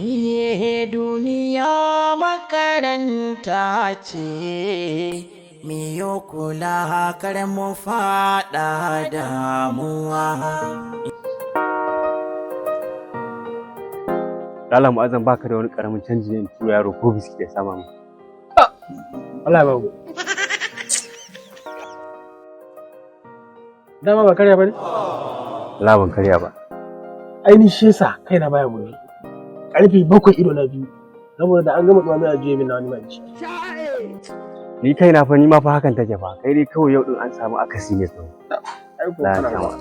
Duniya makaranta ce, miyo kula kar mu faɗa damuwa. Lala Mu'azzam baka da wani karamin canji ne in tura yaro ko biskit ya sama mu. Wallahi babu. Dama ba karya ba ne? Allah ban karya ba. Ainihin shi yasa kaina baya gobe. Karfe 7 ido na biyu. Saboda da an gama tsami a juye min na wani manci. Ni kaina fa ni ma fa hakan take fa. Kai dai kawai yau din an samu akasi ne tsaro. Ai ko kana ba.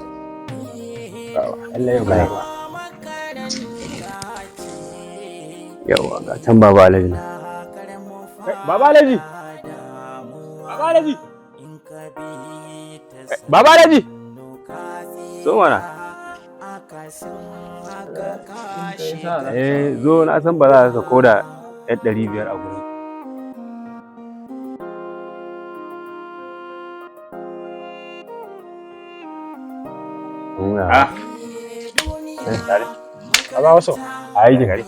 Allah ya bayar. Yawa ga can Baba Alhaji. Baba Alhaji. Baba Alhaji. Baba Alhaji. So mana. Zo na san ba za ka koda 500 a gurin. Baba waso. Ai ji gari.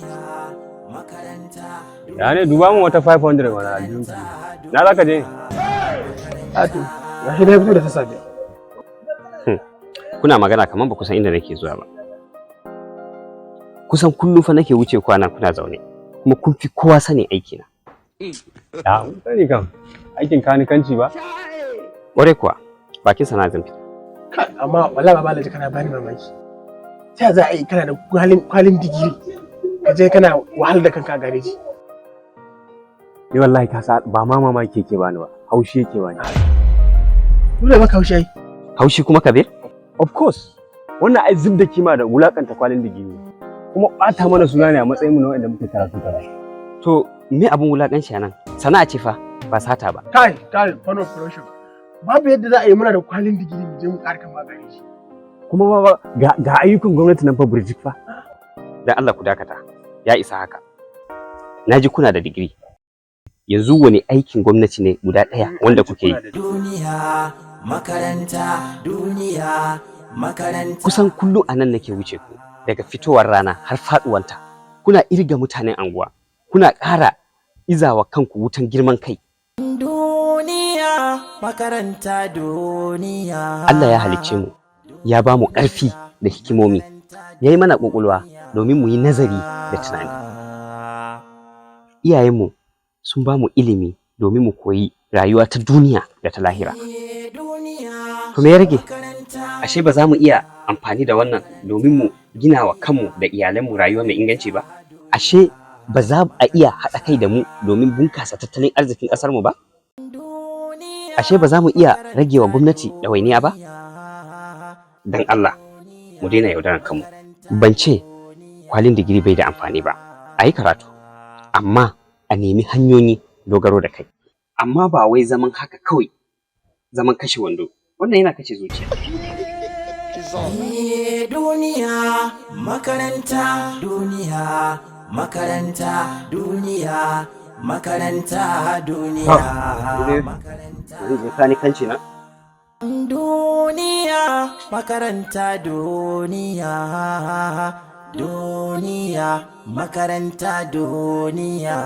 Ya ne duba mun wata 500 wani aljihun. Na za ka je? Ato, ya shi dai fito da sassafe. Kuna magana kamar ba kusan inda nake zuwa ba. Kusan kullum fa nake wuce kwana kuna zaune. Kuma kun fi kowa sanin aiki na. Ya, sani kam. Aikin kanikanci ba? Ƙwarai kuwa, bakin sana zan fita. Amma wallahi Baba Alhaji kana bani mamaki. Ta za a yi kana da kwalin digiri. Ka je kana wahal da kanka a gareji. Ni wallahi ka sa ba ma mamaki yake bani ba. Haushi yake bani. Dole maka haushi ai. Haushi kuma Kabir? Of course. Wannan ai zub da kima da wulakanta kwalin digiri. Kuma bata mana suna ne a matsayin mu na wanda muke karatu tare. To me abun wulakanci nan? Sana'a ce fa ba sata ba. Kai, fun of production. Babu yadda za a yi muna da kwalin digiri mu je mu karka ma gareji. Kuma ba ga ayyukan gwamnati nan fa burjik fa. Dan Allah ku dakata. Ya isa haka. Naji kuna da digiri. Yanzu wani aikin gwamnati ne guda ɗaya wanda kuke yi? Duniya makaranta, duniya makaranta. Kusan kullum anan nake wuce ku daga fitowar rana har faduwanta. Kuna irga mutanen anguwa. Kuna ƙara izawa kanku wutan girman kai. Duniya makaranta, duniya. Allah ya halicce mu, ya ba mu ƙarfi da hikimomi, ya yi mana ƙwaƙwalwa domin mu yi nazari da tunani. Iyayenmu sun ba mu ilimi domin mu koyi rayuwa ta duniya da ta lahira. To me ya rage? Ashe ba za mu iya amfani da wannan domin mu gina wa kanmu da iyalanmu rayuwa mai inganci ba? Ashe ba za a iya haɗa kai da mu domin bunkasa tattalin arzikin ƙasarmu ba? Ashe ba za mu iya rage wa gwamnati ɗawainiya ba? Don Allah, mu daina yaudarar kanmu. Ban ce kwalin digiri bai da amfani ba, a yi karatu, amma a nemi hanyoyi dogaro da kai. Amma ba wai zaman haka kawai, zaman kashe wando, wannan yana kashe zuciya. Duniya makaranta, duniya makaranta, duniya makaranta, duniya Kanikanci na? Duniya makaranta, duniya duniya makaranta, duniya.